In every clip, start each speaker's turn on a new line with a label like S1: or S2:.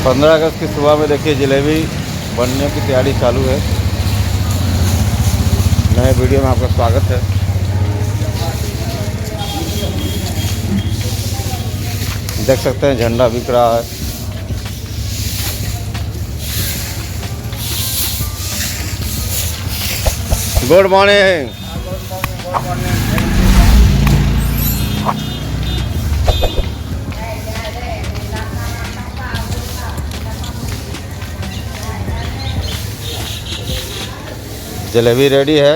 S1: 15 अगस्त की सुबह में देखिए जलेबी बनने की तैयारी चालू है। नए वीडियो में आपका स्वागत है। देख सकते हैं झंडा बिक रहा है। Good morning. जलेबी रेडी है।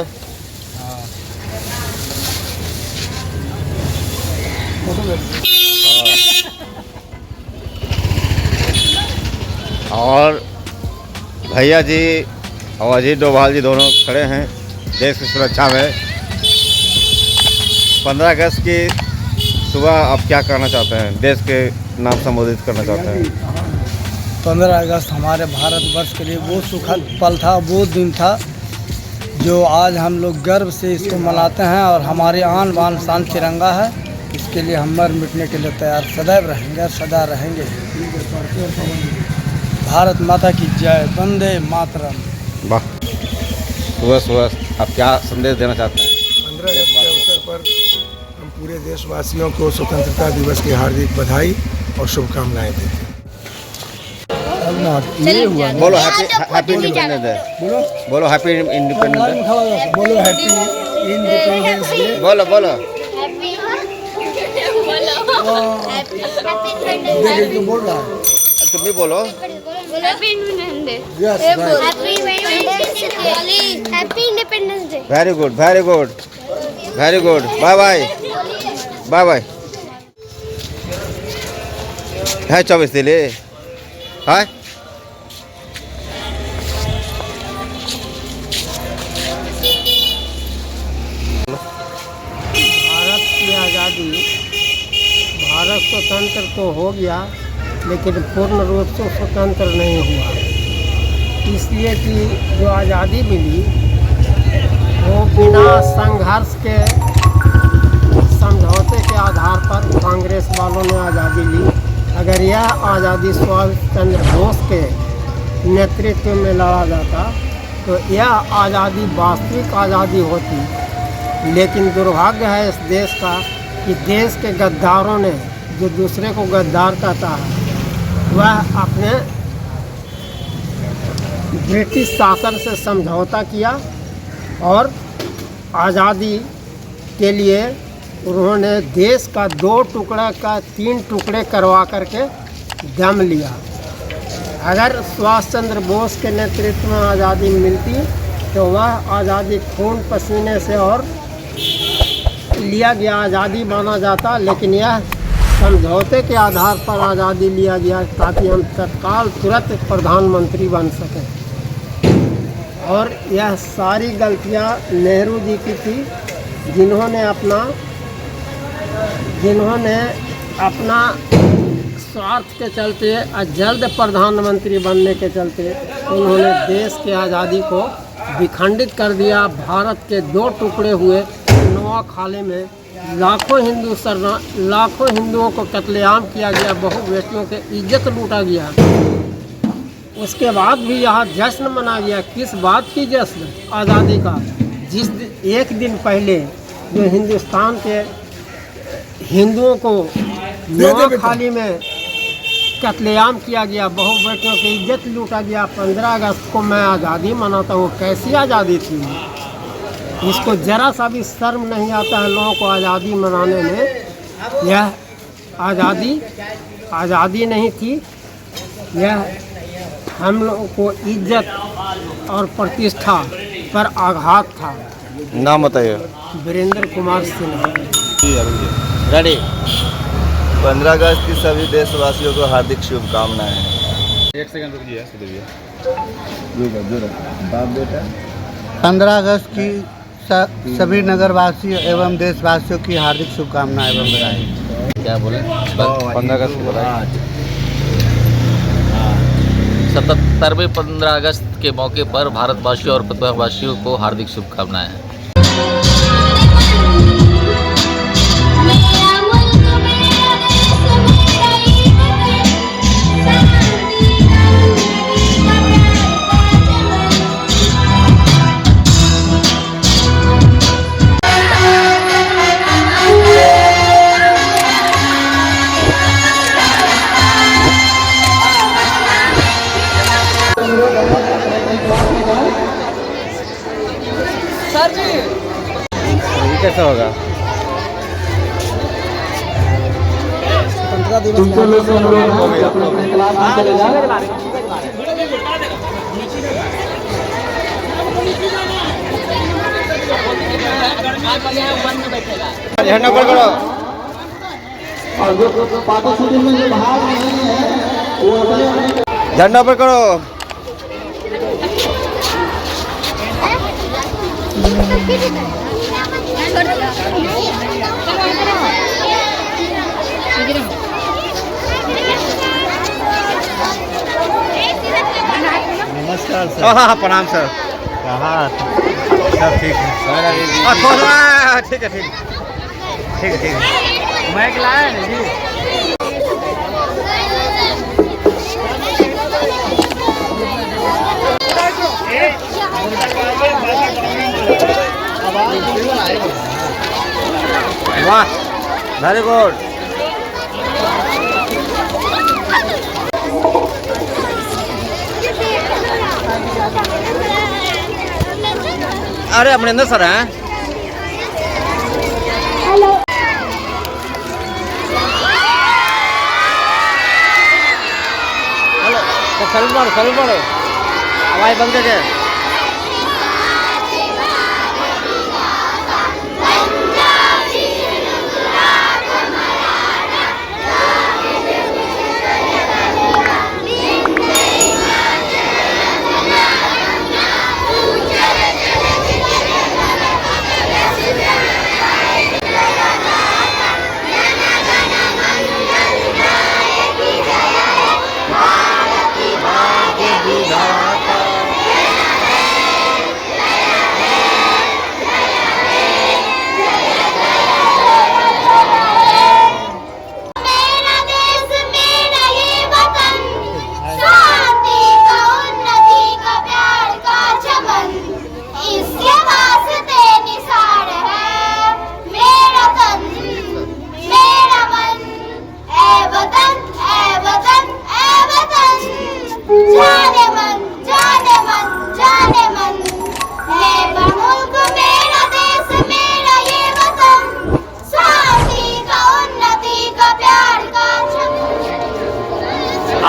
S1: और भैया जी और अजीत डोभाल जी दोनों खड़े हैं देश की सुरक्षा में। 15 अगस्त की सुबह आप क्या करना चाहते हैं, देश के नाम संबोधित करना चाहते हैं?
S2: 15 अगस्त हमारे भारतवर्ष के लिए बहुत सुखद पल था, वो दिन था जो आज हम लोग गर्व से इसको मनाते हैं और हमारे आन बान शान तिरंगा है। इसके लिए हम मर मिटने के लिए तैयार सदैव रहेंगे, सदा रहेंगे। भारत माता की जय, वंदे मातरम।
S1: वाह, सुबह सुबह आप क्या संदेश देना चाहते हैं?
S3: 15 अगस्त के अवसर पर हम पूरे देशवासियों को स्वतंत्रता दिवस की हार्दिक बधाई और शुभकामनाएं देते हैं।
S1: बोलो हैप्पी इंडिपेंडेंस डे। बोलो हैप्पी इंडिपेंडेंस डे।
S3: बोलो हैप्पी इंडिपेंडेंस डे।
S1: बोलो बोलो
S3: देखिए तो बोल रहा है,
S1: तुम भी बोलो।
S4: Happy independence day.
S3: Yes
S4: happy independence day.
S1: Very good very good very good. Bye bye bye bye. है 24 दिले है।
S2: भारत की आज़ादी, भारत स्वतंत्र तो हो गया लेकिन पूर्ण रूप से स्वतंत्र नहीं हुआ। इसलिए कि जो आज़ादी मिली वो बिना संघर्ष के, समझौते के आधार पर कांग्रेस वालों ने आज़ादी ली। अगर यह आज़ादी सुभाष चंद्र बोस के नेतृत्व में लड़ा जाता तो यह आज़ादी वास्तविक आज़ादी होती। लेकिन दुर्भाग्य है इस देश का कि देश के गद्दारों ने, जो दूसरे को गद्दार कहता है, वह अपने ब्रिटिश शासन से समझौता किया और आज़ादी के लिए उन्होंने देश का 2 टुकड़ा का 3 टुकड़े करवा करके दम लिया। अगर सुभाष चंद्र बोस के नेतृत्व में आज़ादी मिलती तो वह आज़ादी खून पसीने से और लिया गया आज़ादी माना जाता। लेकिन यह समझौते के आधार पर आज़ादी लिया गया ताकि हम तत्काल तुरंत प्रधानमंत्री बन सकें। और यह सारी गलतियां नेहरू जी की थी, जिन्होंने अपना स्वार्थ के चलते और जल्द प्रधानमंत्री बनने के चलते उन्होंने देश की आज़ादी को विखंडित कर दिया। भारत के 2 टुकड़े हुए। नोआखाली में लाखों हिंदुओं को कत्लेआम किया गया, बहु बेटियों के इज्जत लूटा गया। उसके बाद भी यहाँ जश्न मना गया। किस बात की जश्न? आज़ादी का। एक दिन पहले जो हिंदुस्तान के हिंदुओं को नोआखाली में कत्लेआम किया गया, बहु बेटियों की इज्जत लूटा गया। 15 अगस्त को मैं आज़ादी मनाता हूँ। कैसी आज़ादी थी? इसको ज़रा सा भी शर्म नहीं आता है लोगों को आज़ादी मनाने में। यह आज़ादी नहीं थी, यह हम लोगों को इज्जत और प्रतिष्ठा पर आघात था।
S1: नाम बताइए।
S2: वीरेंद्र कुमार सिन्हा।
S1: रेडी।
S5: 15 अगस्त की सभी देशवासियों को हार्दिक शुभकामनाएं।
S1: एक सेकंड रुकिए।
S6: 15 अगस्त की सभी नगरवासियों एवं देशवासियों की हार्दिक शुभकामनाएं एवं बधाई।
S1: क्या बोले? 15 अगस्त को बताइए।
S7: 77वें 15 अगस्त के मौके पर भारतवासियों और प्रदेशवासियों को हार्दिक शुभकामनाएं।
S4: मेरा मुल्क मेरा देश मेरा ही वतन, शांति
S1: लगा। झंडा ऊपर करो। झंडा ऊपर करो।
S6: नमस्कार सर।
S1: हाँ प्रणाम सर।
S6: कहाँ सब ठीक है?
S1: ठीक है ठीक है ठीक है।
S6: माइक लाया है जी।
S1: वाह वेरी गुड। अरे अमरिंदर सर हैं। हेलो सलूट मारो आवाज बंद करके।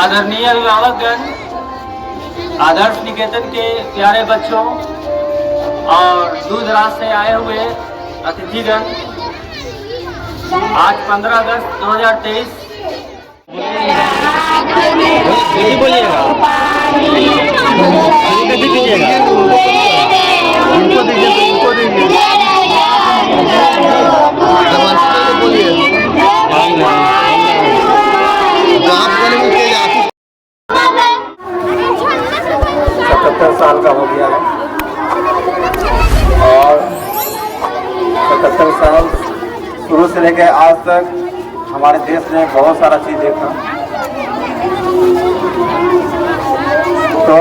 S8: आदरणीय अभिभावकगण, आदर्श निकेतन के प्यारे बच्चों और दूर दराज से आए हुए अतिथिगण, आज 15 अगस्त 2023
S5: 77 साल का हो गया है और 77 साल शुरू से लेकर आज तक हमारे देश ने बहुत सारा चीज़ देखा। तो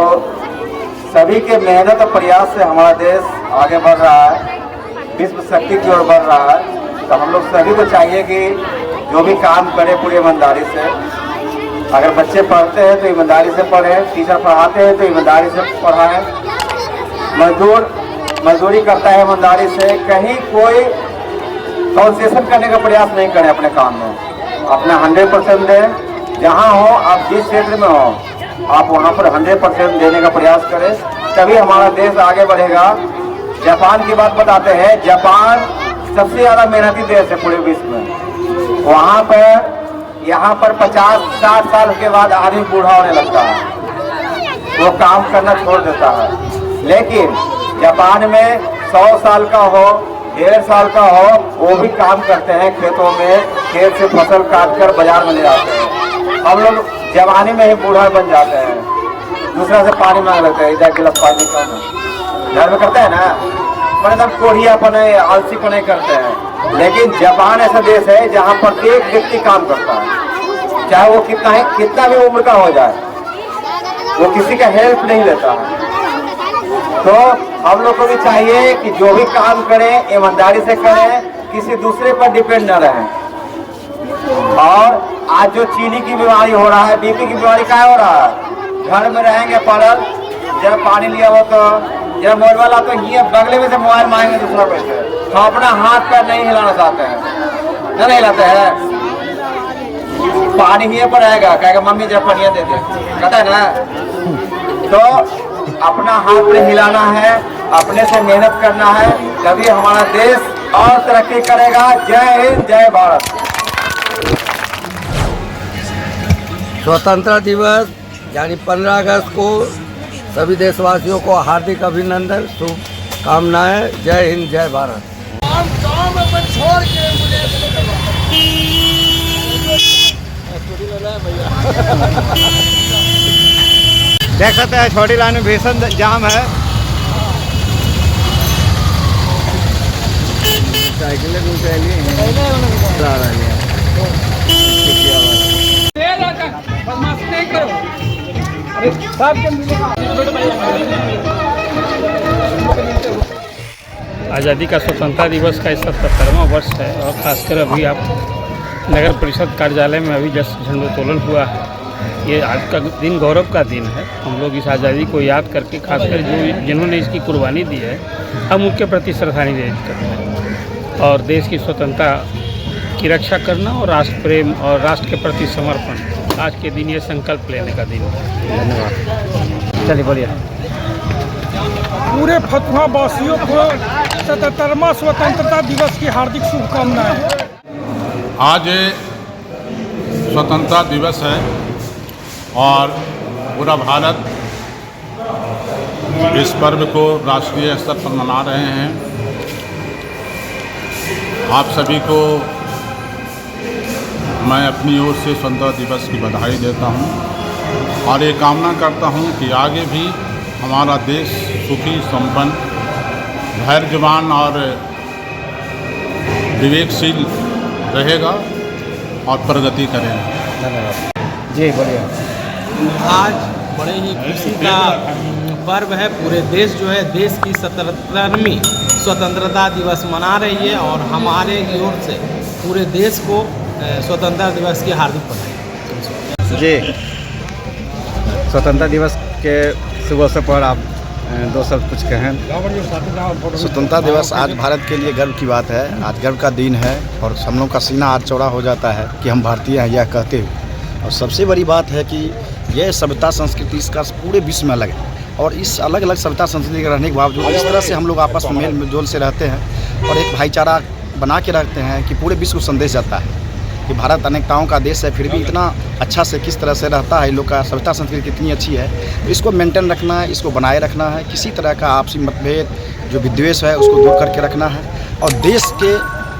S5: सभी के मेहनत और प्रयास से हमारा देश आगे बढ़ रहा है, विश्व शक्ति की ओर बढ़ रहा है। तो हम लोग सभी को चाहिए कि जो भी काम करें पूरी ईमानदारी से। अगर बच्चे पढ़ते हैं तो ईमानदारी से पढ़ें, टीचर पढ़ाते हैं तो ईमानदारी से पढ़ाएं, मजदूरी करता है ईमानदारी से। कहीं कोई कंसेशन करने का प्रयास नहीं करें अपने काम में, अपना 100% दें। जहाँ हो आप जिस क्षेत्र में हो आप वहाँ पर 100% देने का प्रयास करें, तभी हमारा देश आगे बढ़ेगा। जापान की बात बताते हैं, जापान सबसे ज़्यादा मेहनती देश है पूरे विश्व में। वहाँ पर यहाँ पर 50-60 साल के बाद आदमी बूढ़ा होने लगता है, वो काम करना छोड़ देता है। लेकिन जापान में 100 साल का हो, 1.5 साल का हो, वो भी काम करते हैं खेतों में, खेत से फसल काट कर बाजार में ले जाते हैं। हम लोग जवानी में ही बूढ़ा बन जाते हैं, दूसरा से पानी मांग लेते हैं, इधर गिलास पानी का घर में करते हैं ना, मतलब कोढ़ियापने आलसीपने करते हैं। लेकिन जापान ऐसा देश है जहाँ प्रत्येक व्यक्ति काम करता है, चाहे वो कितना भी उम्र का हो जाए, वो किसी का हेल्प नहीं लेता है। तो हम लोग को भी चाहिए कि जो भी काम करें ईमानदारी से करें, किसी दूसरे पर डिपेंड न रहें। और आज जो चीनी की बीमारी हो रहा है, बीपी की बीमारी क्या हो रहा है, घर में रहेंगे पड़ल, जब पानी लिया हो तो जब मोबाइल वाला तो ये बगले में से मोबाइल मांगेंगे दूसरा पैसे, हम अपना हाथ पैर नहीं हिलाना चाहते हैं, नहीं हिलाते हैं। पानी ही पर आएगा, कहेगा मम्मी जब पनिया दे दे, कहता है ना। तो अपना हाथ पे हिलाना है, अपने से मेहनत करना है, तभी हमारा देश और तरक्की करेगा। जय हिंद, जय भारत।
S6: स्वतंत्रता दिवस यानी 15 अगस्त को सभी देशवासियों को हार्दिक अभिनंदन, शुभकामनाएं। जय हिंद, जय भारत।
S1: देख सकते हैं छोटी लाइन में भीषण जाम है। साइकिलें
S9: आज़ादी का स्वतंत्रता दिवस का 77वां वर्ष है और ख़ासकर अभी आप नगर परिषद कार्यालय में अभी जस्ट झंडोत्तोलन हुआ है। ये आज का दिन गौरव का दिन है। हम लोग इस आज़ादी को याद करके, खासकर जो जिन्होंने इसकी कुर्बानी दी है, हम उनके प्रति श्रद्धांजलि अर्पित करते हैं। और देश की स्वतंत्रता की रक्षा करना और राष्ट्र प्रेम और राष्ट्र के प्रति समर्पण, आज के दिन ये संकल्प लेने का दिन है। धन्यवाद। चलिए बोलिए।
S10: पूरे फतुहा वासियों को 77वां स्वतंत्रता दिवस की हार्दिक शुभकामनाएं।
S11: आज स्वतंत्रता दिवस है और पूरा भारत इस पर्व को राष्ट्रीय स्तर पर मना रहे हैं। आप सभी को मैं अपनी ओर से स्वतंत्रता दिवस की बधाई देता हूं और ये कामना करता हूं कि आगे भी हमारा देश सुखी, संपन्न, धैर्यवान और विवेकशील रहेगा और प्रगति करेगा।
S1: धन्यवाद जी, बोलिए।
S12: आज बड़े ही खुशी का पर्व है। पूरे देश जो है देश की 77वीं स्वतंत्रता दिवस मना रही है और हमारे की ओर से पूरे देश को स्वतंत्रता दिवस की हार्दिक बधाई।
S1: जी, स्वतंत्रता दिवस के शुभ अवसर पर आप दो शब्द कुछ कहें।
S13: स्वतंत्रता दिवस आज भारत के लिए गर्व की बात है। आज गर्व का दिन है और हम लोग का सीना आज चौड़ा हो जाता है कि हम भारतीय हैं यह कहते हुए। और सबसे बड़ी बात है कि यह सभ्यता संस्कृति इसका पूरे विश्व में अलग है और इस अलग अलग सभ्यता संस्कृति के रहने के बावजूद इस तरह से हम लोग आपस में मेल जोल से रहते हैं और एक भाईचारा बना के रखते हैं कि पूरे विश्व को संदेश जाता है कि भारत अनेकताओं का देश है, फिर भी इतना अच्छा से किस तरह से रहता है। इन लोग का सभ्यता संस्कृति कितनी अच्छी है, तो इसको मेंटेन रखना है, इसको बनाए रखना है। किसी तरह का आपसी मतभेद जो विद्वेष है उसको दूर करके रखना है और देश के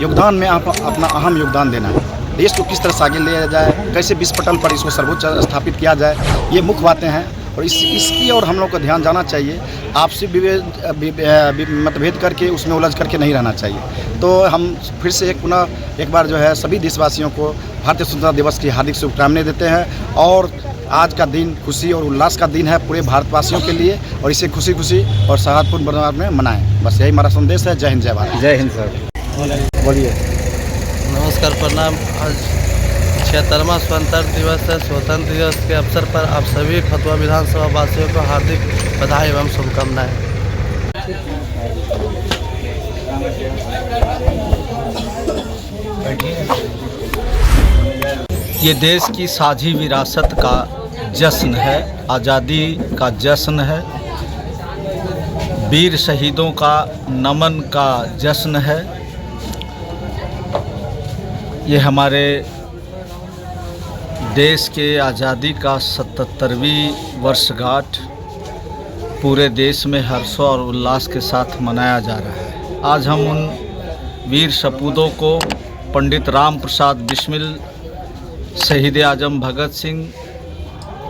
S13: योगदान में आप अपना अहम योगदान देना है। देश को किस तरह से आगे ले जाए, कैसे विश्व पटल पर इसको सर्वोच्च स्थापित किया जाए, ये मुख्य बातें हैं और इसकी और हम लोग को ध्यान जाना चाहिए। आपसी मतभेद करके उसमें उलझ करके नहीं रहना चाहिए। तो हम फिर से एक बार जो है सभी देशवासियों को भारतीय स्वतंत्रता दिवस की हार्दिक शुभकामनाएं देते हैं और आज का दिन खुशी और उल्लास का दिन है पूरे भारतवासियों के लिए और इसे खुशी खुशी और सौहार्दपूर्ण वातावरण में मनाएं। बस यही हमारा संदेश है। जय हिंद, जय भारत।
S1: जय हिंद सर, बोलिए।
S6: नमस्कार, प्रणाम। आज 76वां स्वतंत्रता दिवस है। स्वतंत्रता दिवस के अवसर पर आप सभी फतुहा विधानसभा वासियों को हार्दिक बधाई एवं शुभकामनाएं।
S12: ये देश की साझी विरासत का जश्न है, आज़ादी का जश्न है, वीर शहीदों का नमन का जश्न है। ये हमारे देश के आज़ादी का 77वीं वर्षगांठ पूरे देश में हर्षों और उल्लास के साथ मनाया जा रहा है। आज हम उन वीर सपूतों को पंडित राम प्रसाद बिस्मिल, शहीद आजम भगत सिंह,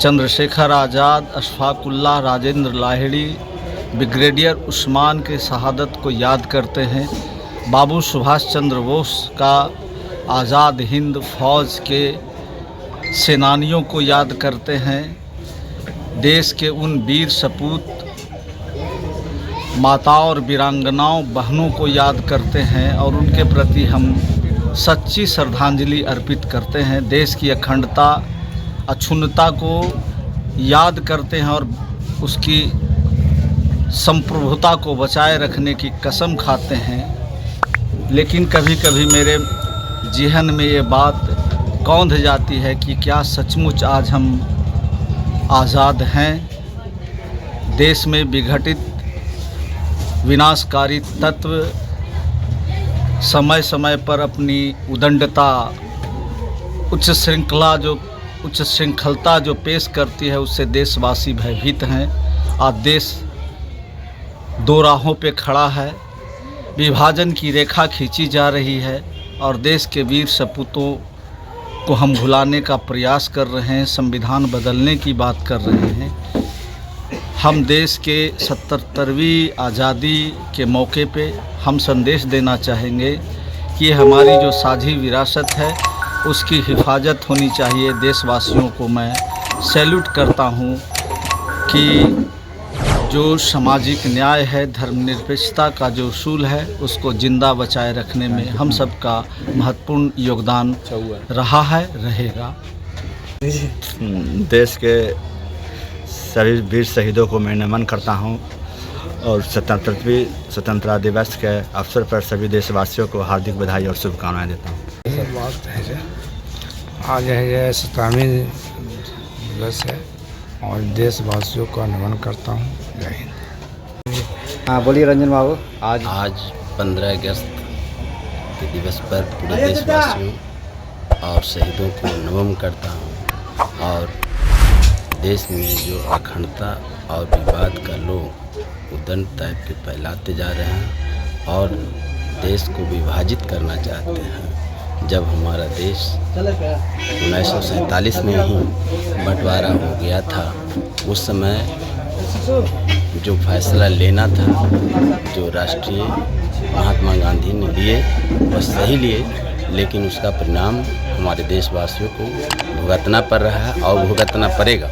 S12: चंद्रशेखर आज़ाद, अशफाकुल्लाह राजेंद्र लाहिड़ी, ब्रिगेडियर उस्मान के शहादत को याद करते हैं। बाबू सुभाष चंद्र बोस का आज़ाद हिंद फौज के सेनानियों को याद करते हैं। देश के उन वीर सपूत माताओं और वीरांगनाओं बहनों को याद करते हैं और उनके प्रति हम सच्ची श्रद्धांजलि अर्पित करते हैं। देश की अखंडता, अक्षुण्णता को याद करते हैं और उसकी संप्रभुता को बचाए रखने की कसम खाते हैं, लेकिन कभी कभी मेरे ज़हन में ये बात कौंध जाती है कि क्या सचमुच आज हम आज़ाद हैं। देश में विघटित विनाशकारी तत्व समय समय पर अपनी उदंडता, उच्च श्रृंखलता जो पेश करती है, उससे देशवासी भयभीत हैं। आज देश दो राहों पे खड़ा है, विभाजन की रेखा खींची जा रही है और देश के वीर सपूतों को हम भुलाने का प्रयास कर रहे हैं, संविधान बदलने की बात कर रहे हैं। हम देश के 77वीं आज़ादी के मौके पे हम संदेश देना चाहेंगे कि ये हमारी जो साझी विरासत है उसकी हिफाजत होनी चाहिए। देशवासियों को मैं सैल्यूट करता हूँ कि जो सामाजिक न्याय है, धर्मनिरपेक्षता का जो उसूल है, उसको जिंदा बचाए रखने में हम सबका महत्वपूर्ण योगदान रहा है, रहेगा।
S13: देश के सभी वीर शहीदों को मैं नमन करता हूं और 77वीं स्वतंत्रता दिवस के अवसर पर सभी देशवासियों को हार्दिक बधाई और शुभकामनाएं देता हूं।
S3: आज है 97वीं दिवस है और देशवासियों का नमन करता हूँ। जय हिंद।
S13: हाँ बोलिए रंजन बाबू।
S14: आज 15 अगस्त के दिवस पर पूरे देशवासियों और शहीदों को नमन करता हूँ और देश में जो अखंडता और विवाद का लोग उदंड टाइप के फैलाते जा रहे हैं और देश को विभाजित करना चाहते हैं। जब हमारा देश 1947 में ही बंटवारा हो गया था, उस समय जो फैसला लेना था, जो राष्ट्रीय महात्मा गांधी ने लिए, वह सही लिए, लेकिन उसका परिणाम हमारे देशवासियों को भुगतना पड़ रहा है और भुगतना पड़ेगा।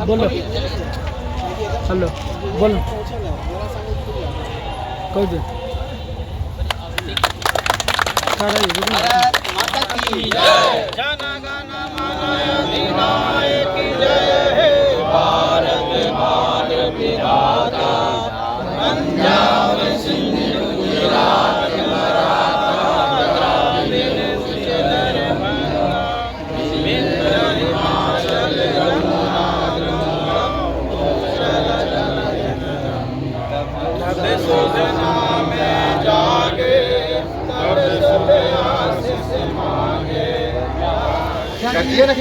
S2: बोलो हेलो बोलो कह दे
S15: माता की जय। जन गण मन अधिनायक की जय हे। भारत भाग्य विधाता, पंजाब सिंध गुजरात मराठा द्राविड़ उत्कल विंध्य हिमाचल यमुना तब सुजना में जागे, तब सब आशीष मांगे।
S13: करिए ना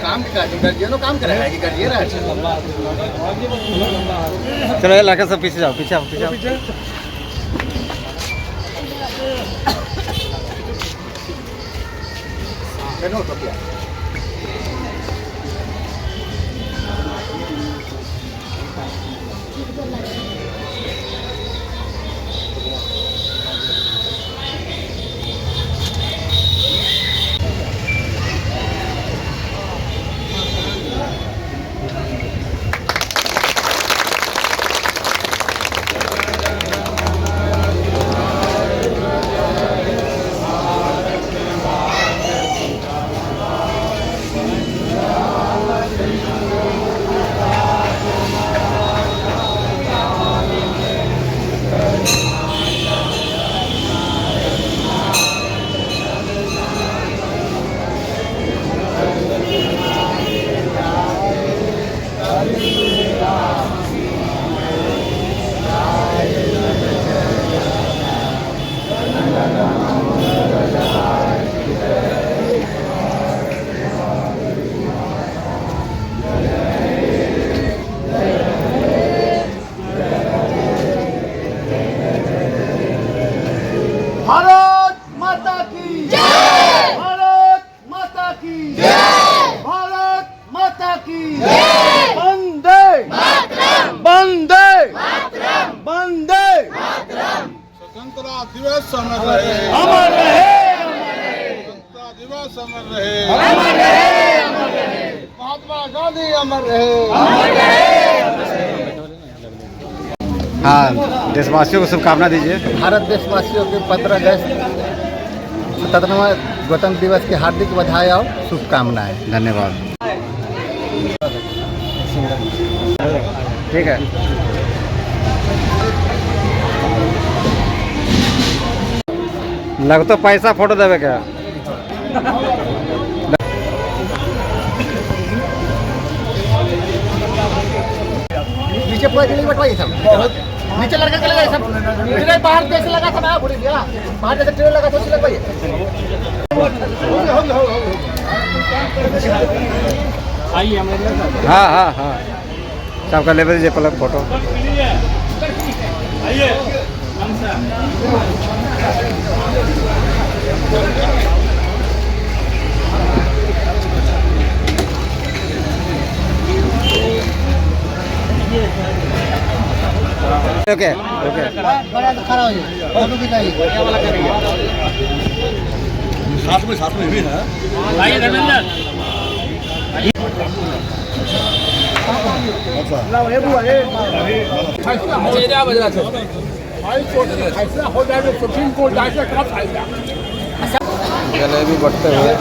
S13: काम करिए ना, काम कराएगा कि करिए ना। चलो ये लड़का सब पीछे जाओ, पीछे आओ, पीछे आओ। तो क्या
S15: भारत माता की जय। भारत माता की जय। भारत माता की जय। वंदे मातरम, वंदे मातरम, वंदे मातरम।
S11: स्वतंत्रता दिवस अमर रहे,
S15: अमर रहे,
S11: स्वतंत्रता दिवस अमर रहे,
S15: अमर रहे। महात्मा गांधी अमर रहे।
S1: हाँ, देशवासियों को शुभकामना दीजिए।
S16: भारत देशवासियों के 15 अगस्त 77वां गणतंत्र दिवस की हार्दिक बधाई और शुभकामनाएं।
S1: धन्यवाद। ठीक है। लग तो पैसा फोटो देवे क्या?
S16: नीचे पूरा जल्दी बटवाइए सब, नीचे लड़का के लगाइए सब, ट्रेन बाहर देश लगा था ना, भूल गया बाहर जैसे ट्रेन लगा था उसी लगवाइए।
S1: हाँ हाँ हाँ, सबका ले दीजिए पलक फोटो। ओके ओके,
S16: खड़ा हो जाइए, फोटो खिंचाइए।
S15: साथ में भी है।
S8: आइए धर्मेंद्र।
S15: फैसला हो जाए सुप्रीम कोर्ट जाके कब फायदा।
S1: जलेबी बढ़ते हुए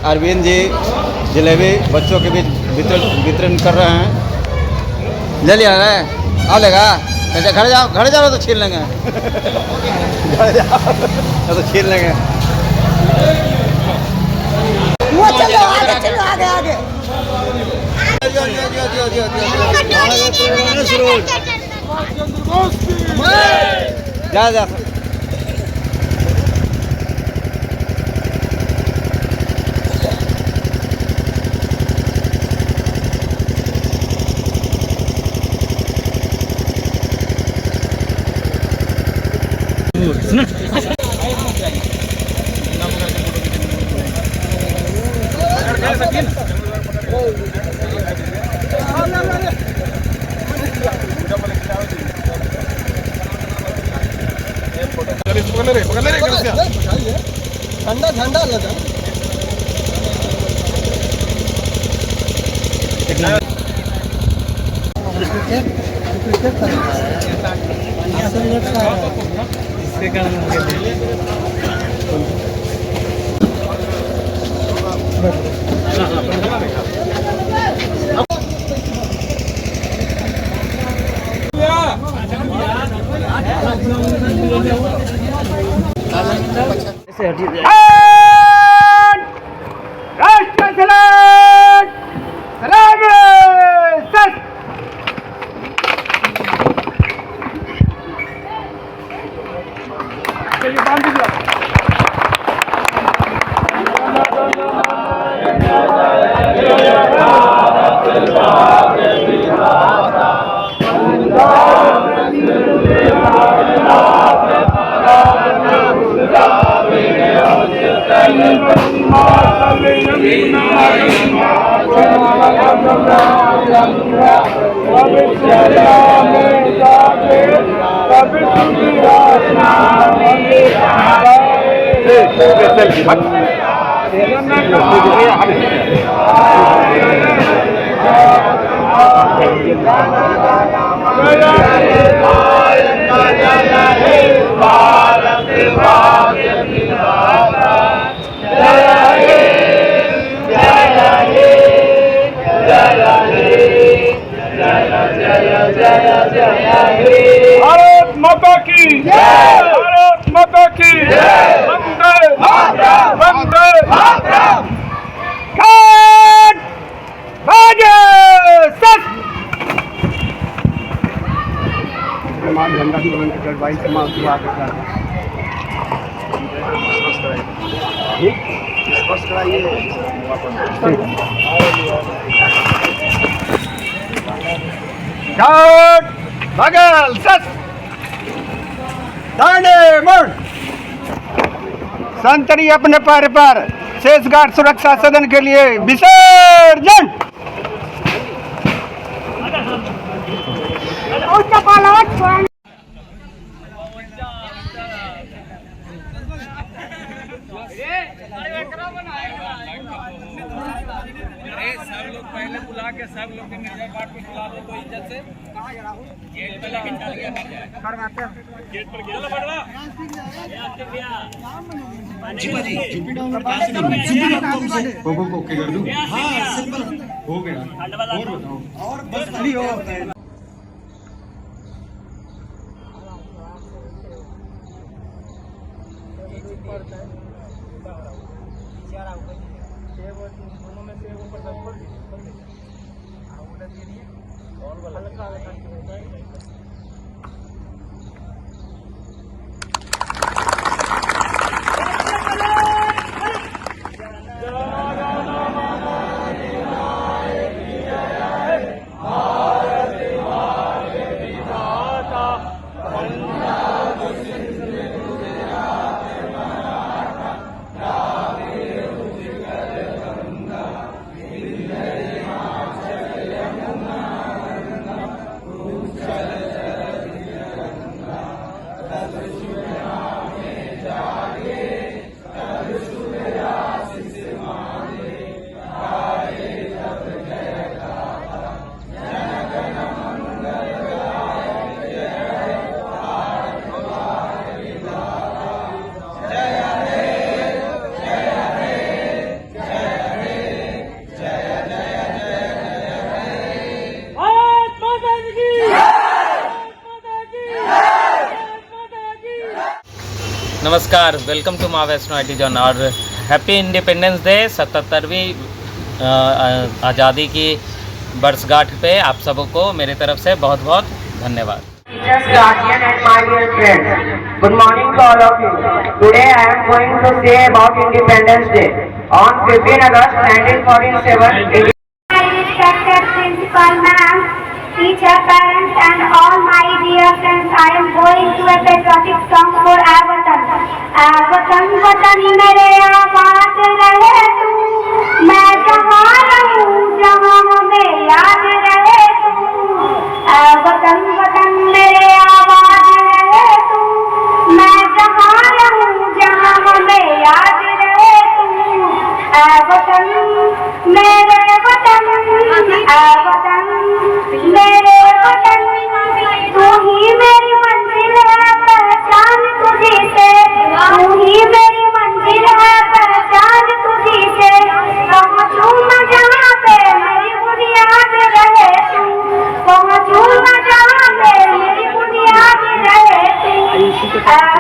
S1: अरविंद जी जलेबी बच्चों के बीच वितरण कर रहे हैं। ले लिया है, आओ लेगा। घर जाओ तो छीन लेंगे। घर जाओ तो छीन लेंगे।
S15: वो चलो आगे आगे।
S1: जा
S15: ठंडा ठंडा लगा।
S10: भारत माता की जय, भारत माता की जय, वंदे मातरम, वंदे मातरम। घाट बाजे सत। झंडा की बंद कर भाई समाप्त हुआ कर स्पष्ट कराइए। घाट बगल सत दाने मुड़ संतरी अपने पैर पर शेष घाट सुरक्षा सदन के लिए विसर्जन। के सब लोग के नजर बाट पे खिला दो तो इज्जत से गेट पे लेके चल गया कर जाए करवाते हैं गेट पर चलो बढ़वा
S17: ओके कर दूं हां सिंपल हो गया और बताओ और बस खाली हो
S7: नमस्कार, वेलकम टू माँ वैष्णो IT जोन और हैप्पी इंडिपेंडेंस डे 77वीं आज़ादी की वर्षगांठ पे आप सबको मेरे तरफ से बहुत बहुत धन्यवाद।
S18: Teachers, guardian and my dear friends, good morning to all of you. Today I am going to say about Independence Day. On 15 August 1947,
S4: Respected Principal Ma'am, teacher, parents and all my dear friends, I am going to a patriotic song for our Watan. Watan, Watan मेरे आबाद रहे तू, मैं जहाँ रहूँ जहाँ हमें याद रहे तू। वतन वतन मेरे आबाद रहे तू, मैं जहाँ रहूँ जहाँ हमें याद रहे तू। वतन मेरे वतन, वतन मेरे वतन, तू ही मेरी मंजिल है पहचान तुझी से, तू ही मेरी मंजिल है पहचान तुझी से। पहुँचूं मैं जहाँ पे मेरी बुनियाद रहे तू, पहुँचूं मैं जहाँ पे मेरी बुनियाद रहे तू।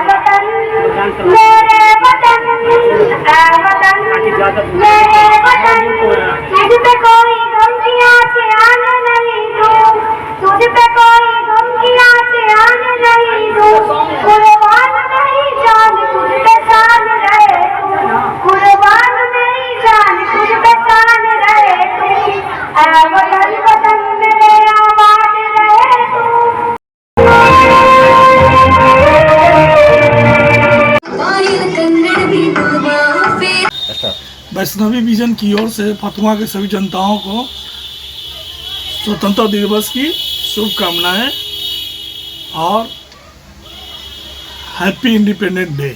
S4: वतन मेरे वतन, वतन मेरे वतन, तुझ पे कोई गम की आँखें आने नहीं दूँ, तुझ पे कोई गम की आँखें आने नहीं दूँ। कुर्बान मेरी जान तुझ पे शान रहे तू, कुर्बान मेरी जान तुझ पे शान रहे तू। वतन वतन मेरे आबाद रहे तू।
S10: वैष्णवी विजन की ओर से फतुआ के सभी जनताओं को स्वतंत्रता दिवस की शुभकामनाएं और हैप्पी इंडिपेंडेंस डे।